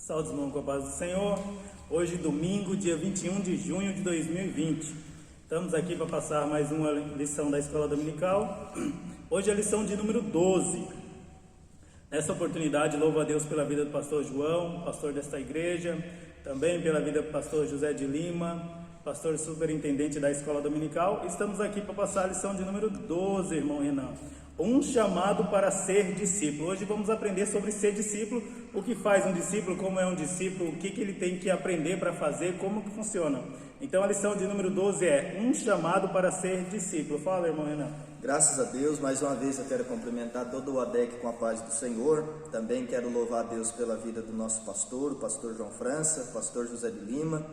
Saúde, irmão, com a paz do Senhor. Hoje, domingo, dia 21 de junho de 2020. Estamos aqui para passar mais uma lição da Escola Dominical. Hoje é a lição de número 12. Nessa oportunidade, louvo a Deus pela vida do pastor João, pastor desta igreja, também pela vida do pastor José de Lima, pastor superintendente da Escola Dominical. Estamos aqui para passar a lição de número 12, irmão Renan. Um chamado para ser discípulo. Hoje vamos aprender sobre ser discípulo, o que faz um discípulo, como é um discípulo, o que ele tem que aprender para fazer, como que funciona. Então a lição de número 12 é um chamado para ser discípulo. Fala, irmão Renan. Graças a Deus, mais uma vez eu quero cumprimentar todo o ADEC com a paz do Senhor. Também quero louvar a Deus pela vida do nosso pastor, o pastor João França, o pastor José de Lima.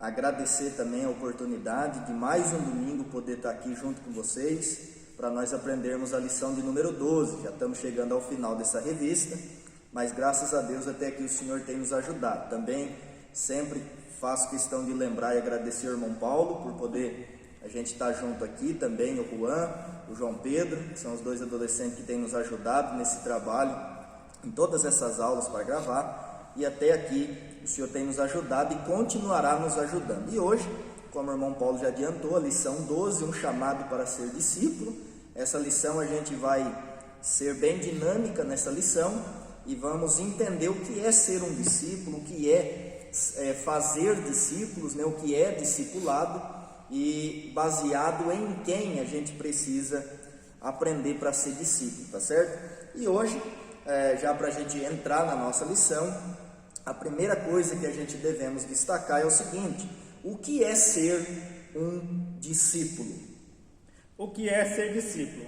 Agradecer também a oportunidade de mais um domingo poder estar aqui junto com vocês, para nós aprendermos a lição de número 12. Já estamos chegando ao final dessa revista, mas graças a Deus até aqui o Senhor tem nos ajudado. Também sempre faço questão de lembrar e agradecer ao irmão Paulo por poder a gente estar junto aqui, também o Juan, o João Pedro, que são os dois adolescentes que têm nos ajudado nesse trabalho, em todas essas aulas para gravar, e até aqui o Senhor tem nos ajudado e continuará nos ajudando. E hoje, como o irmão Paulo já adiantou, a lição 12, um chamado para ser discípulo. Essa lição a gente vai ser bem dinâmica nessa lição e vamos entender o que é ser um discípulo, o que é fazer discípulos, né? O que é discipulado e baseado em quem a gente precisa aprender para ser discípulo, tá certo? E hoje, já para a gente entrar na nossa lição, a primeira coisa que a gente devemos destacar é o seguinte: o que é ser um discípulo? O que é ser discípulo?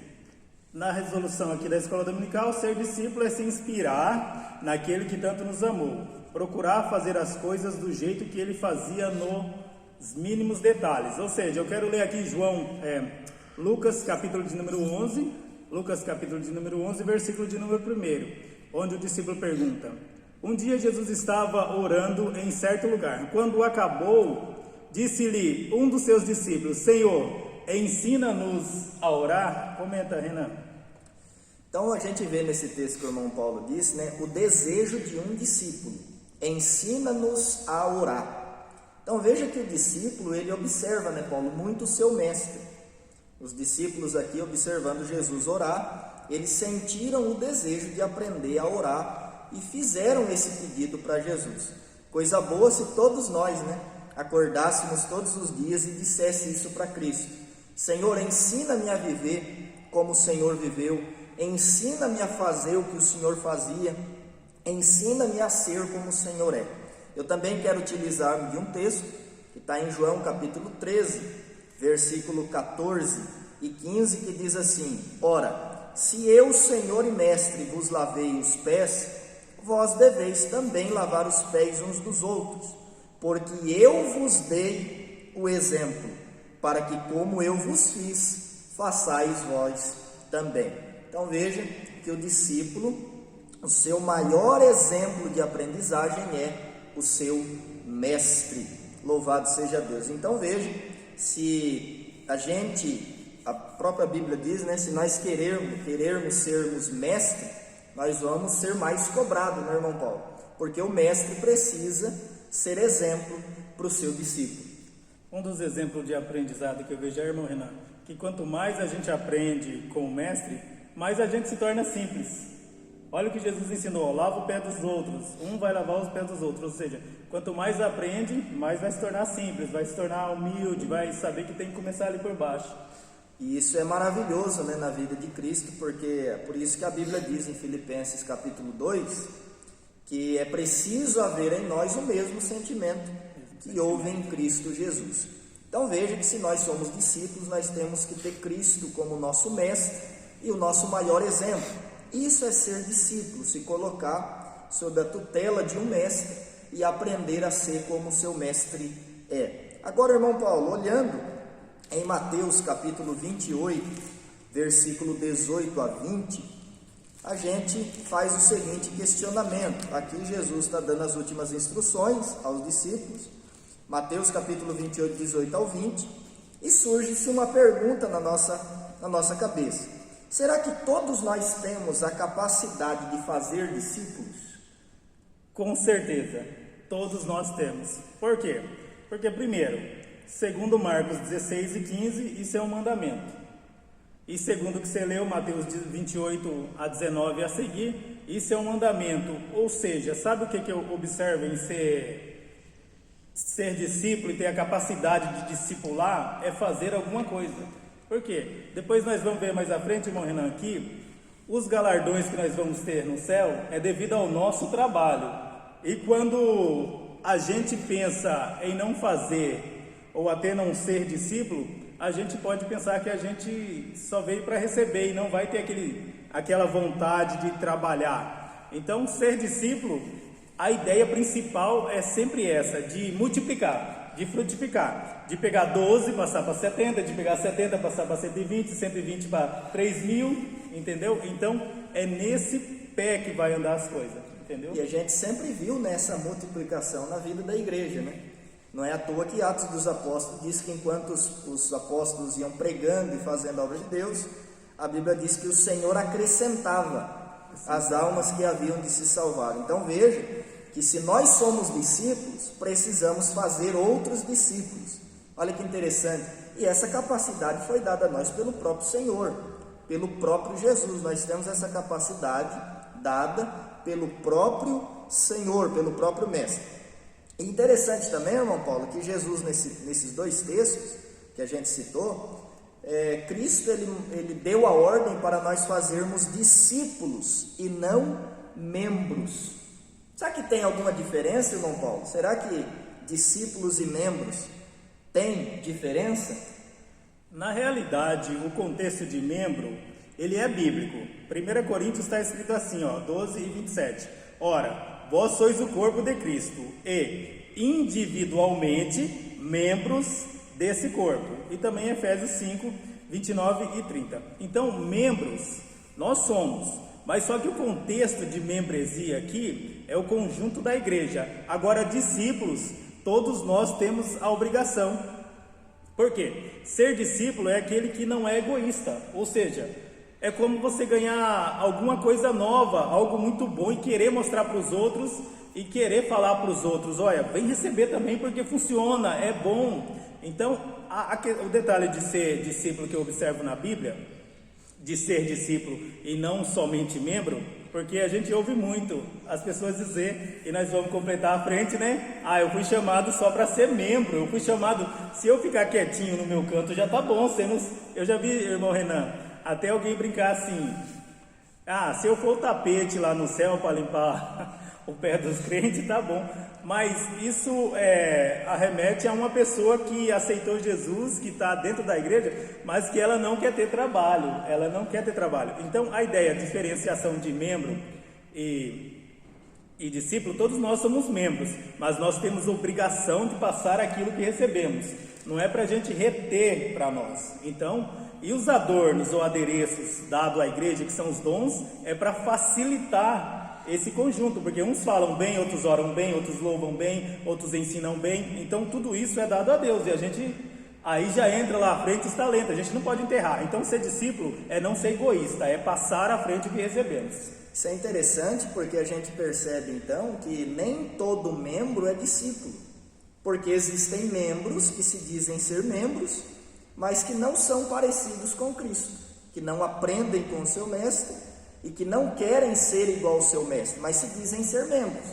Na resolução aqui da Escola Dominical, ser discípulo é se inspirar naquele que tanto nos amou, procurar fazer as coisas do jeito que ele fazia nos mínimos detalhes. Ou seja, eu quero ler aqui Lucas capítulo de número 11, versículo de número 1, onde o discípulo pergunta: um dia Jesus estava orando em certo lugar. Quando acabou, disse-lhe um dos seus discípulos: Senhor, ensina-nos a orar. Comenta, Renan. Então a gente vê nesse texto que o irmão Paulo disse, né, o desejo de um discípulo: ensina-nos a orar. Então veja que o discípulo, ele observa, né, Paulo, muito o seu mestre. Os discípulos aqui, observando Jesus orar, eles sentiram o desejo de aprender a orar e fizeram esse pedido para Jesus. Coisa boa se todos nós, né, acordássemos todos os dias e dissesse isso para Cristo: Senhor, ensina-me a viver como o Senhor viveu, ensina-me a fazer o que o Senhor fazia, ensina-me a ser como o Senhor é. Eu também quero utilizar de um texto que está em João capítulo 13, versículo 14 e 15, que diz assim: Ora, se eu, Senhor e Mestre, vos lavei os pés, vós deveis também lavar os pés uns dos outros, porque eu vos dei o exemplo, para que como eu vos fiz, façais vós também. Então veja que o discípulo, o seu maior exemplo de aprendizagem é o seu mestre. Louvado seja Deus. Então veja, se a própria Bíblia diz, né, se nós querermos sermos mestre, nós vamos ser mais cobrados, né, irmão Paulo? Porque o mestre precisa ser exemplo para o seu discípulo. Um dos exemplos de aprendizado que eu vejo, irmão Renan, que quanto mais a gente aprende com o mestre, mais a gente se torna simples. Olha o que Jesus ensinou: lava o pé dos outros, um vai lavar os pés dos outros. Ou seja, quanto mais aprende, mais vai se tornar simples, vai se tornar humilde, vai saber que tem que começar ali por baixo. E isso é maravilhoso, né, na vida de Cristo, porque é por isso que a Bíblia diz em Filipenses capítulo 2, que é preciso haver em nós o mesmo sentimento que houve em Cristo Jesus. Então veja que se nós somos discípulos, nós temos que ter Cristo como nosso mestre e o nosso maior exemplo. Isso é ser discípulo, se colocar sob a tutela de um mestre e aprender a ser como o seu mestre é. Agora, irmão Paulo, olhando em Mateus capítulo 28, versículo 18 a 20, a gente faz o seguinte questionamento. Aqui Jesus está dando as últimas instruções aos discípulos, Mateus capítulo 28, 18 ao 20, e surge-se uma pergunta na nossa cabeça: será que todos nós temos a capacidade de fazer discípulos? Com certeza, todos nós temos. Por quê? Porque primeiro, segundo Marcos 16 e 15, isso é um mandamento. E segundo o que você leu, Mateus 28 a 19 a seguir, isso é um mandamento. Ou seja, sabe o que eu observo em ser discípulo e ter a capacidade de discipular? É fazer alguma coisa. Por quê? Depois nós vamos ver mais à frente, irmão Renan, aqui, os galardões que nós vamos ter no céu é devido ao nosso trabalho. E quando a gente pensa em não fazer ou até não ser discípulo, a gente pode pensar que a gente só veio para receber e não vai ter aquela vontade de trabalhar. Então, ser discípulo, a ideia principal é sempre essa, de multiplicar, de frutificar, de pegar 12, passar para 70, de pegar 70, passar para 120, 120 para 3.000, entendeu? Então, é nesse pé que vai andar as coisas, entendeu? E a gente sempre viu nessa multiplicação na vida da igreja, né? Não é à toa que Atos dos Apóstolos diz que enquanto os apóstolos iam pregando e fazendo a obra de Deus, a Bíblia diz que o Senhor acrescentava as almas que haviam de se salvar. Então veja que se nós somos discípulos, precisamos fazer outros discípulos. Olha que interessante. E essa capacidade foi dada a nós pelo próprio Senhor, pelo próprio Jesus. Nós temos essa capacidade dada pelo próprio Senhor, pelo próprio Mestre. Interessante também, irmão Paulo, que Jesus, nesses dois textos que a gente citou, Cristo ele deu a ordem para nós fazermos discípulos e não membros. Será que tem alguma diferença, irmão Paulo? Será que discípulos e membros têm diferença? Na realidade, o contexto de membro, ele é bíblico. 1 Coríntios está escrito assim, 12 e 27. Ora, vós sois o corpo de Cristo e individualmente membros desse corpo. E também Efésios 5, 29 e 30. Então, membros, nós somos. Mas só que o contexto de membresia aqui é o conjunto da igreja. Agora, discípulos, todos nós temos a obrigação. Por quê? Ser discípulo é aquele que não é egoísta. Ou seja, é como você ganhar alguma coisa nova, algo muito bom e querer mostrar para os outros e querer falar para os outros, olha, vem receber também porque funciona, é bom. Então, o detalhe de ser discípulo que eu observo na Bíblia, de ser discípulo e não somente membro, porque a gente ouve muito as pessoas dizer, e nós vamos completar a frente, né? Eu fui chamado só para ser membro, eu fui chamado, se eu ficar quietinho no meu canto já tá bom, eu já vi, irmão Renan, até alguém brincar assim, se eu for o tapete lá no céu para limpar o pé dos crentes, tá bom. Mas isso arremete a uma pessoa que aceitou Jesus, que está dentro da igreja, mas que ela não quer ter trabalho, Então a ideia, a diferenciação de membro e discípulo, todos nós somos membros, mas nós temos obrigação de passar aquilo que recebemos, não é para a gente reter para nós. Então, e os adornos ou adereços dados à igreja, que são os dons, é para facilitar esse conjunto, porque uns falam bem, outros oram bem, outros louvam bem, outros ensinam bem. Então tudo isso é dado a Deus, e a gente aí já entra lá à frente os talentos, a gente não pode enterrar. Então ser discípulo é não ser egoísta, é passar à frente o que recebemos. Isso é interessante porque a gente percebe então que nem todo membro é discípulo, porque existem membros que se dizem ser membros, mas que não são parecidos com Cristo, que não aprendem com o seu mestre e que não querem ser igual ao seu mestre, mas se dizem ser membros.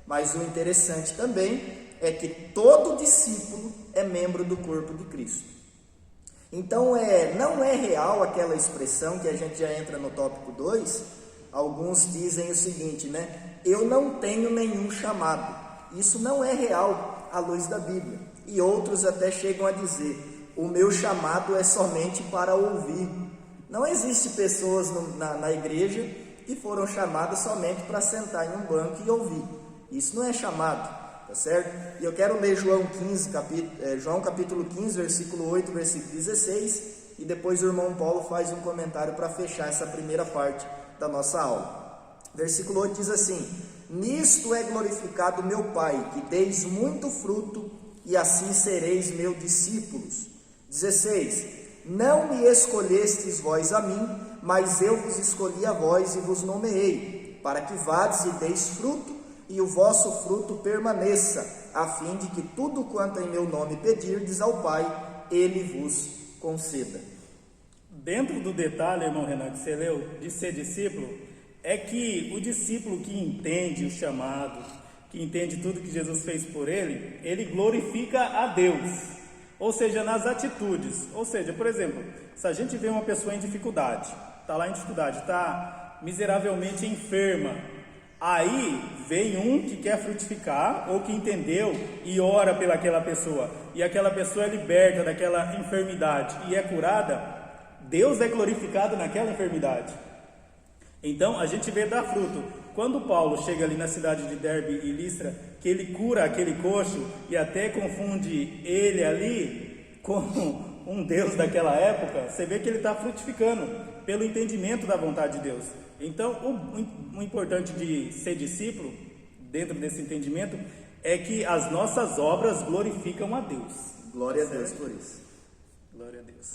Mas o interessante também é que todo discípulo é membro do corpo de Cristo. Então não é real aquela expressão que a gente já entra no tópico 2, alguns dizem o seguinte, né? Eu não tenho nenhum chamado. Isso não é real à luz da Bíblia. E outros até chegam a dizer, o meu chamado é somente para ouvir. Não existe pessoas na igreja que foram chamadas somente para sentar em um banco e ouvir. Isso não é chamado, tá certo? E eu quero ler João capítulo 15, versículo 8, versículo 16, e depois o irmão Paulo faz um comentário para fechar essa primeira parte da nossa aula. Versículo 8 diz assim, nisto é glorificado meu Pai, que deis muito fruto, e assim sereis meus discípulos. 16, não me escolhestes vós a mim, mas eu vos escolhi a vós e vos nomeei, para que vades e deis fruto, e o vosso fruto permaneça, a fim de que tudo quanto em meu nome pedirdes ao Pai, Ele vos conceda. Dentro do detalhe, irmão Renan, que você leu, de ser discípulo, é que o discípulo que entende o chamado, que entende tudo que Jesus fez por ele glorifica a Deus, ou seja, nas atitudes. Ou seja, por exemplo, se a gente vê uma pessoa em dificuldade, está lá em dificuldade, está miseravelmente enferma, aí vem um que quer frutificar, ou que entendeu e ora pelaquela pessoa, e aquela pessoa é liberta daquela enfermidade e é curada, Deus é glorificado naquela enfermidade. Então a gente vê dar fruto. Quando Paulo chega ali na cidade de Derbe e Listra, que ele cura aquele coxo e até confunde ele ali com um Deus daquela época, você vê que ele está frutificando pelo entendimento da vontade de Deus. Então o importante de ser discípulo, dentro desse entendimento, é que as nossas obras glorificam a Deus. Glória a Deus por isso. Glória a Deus.